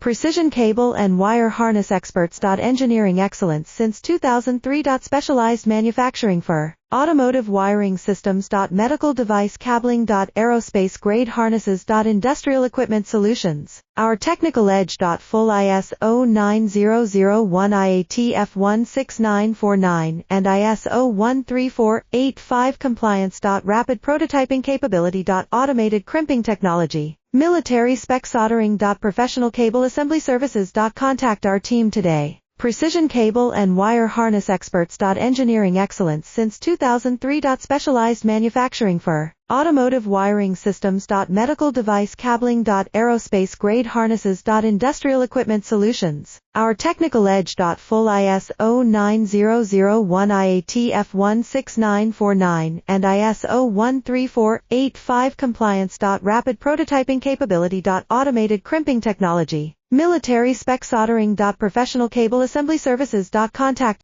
Precision cable and wire harness experts. Engineering excellence since 2003. Specialized manufacturing for automotive wiring systems. Medical device cabling. Aerospace grade harnesses. Industrial equipment solutions. Our technical edge. Full ISO 9001 IATF 16949 and ISO 13485 compliance. Rapid prototyping capability. Automated crimping technology. Military spec soldering. Professional cable assembly services. Contact our team today. Precision cable and wire harness experts. Engineering excellence since 2003. Specialized manufacturing for automotive wiring systems. Medical device cabling. Aerospace grade harnesses. Industrial equipment solutions. Our technical edge. Full ISO 9001 IATF 16949 and ISO 13485 compliance. Rapid prototyping capability. Automated crimping technology. Military spec soldering. Professional cable assembly services. Contact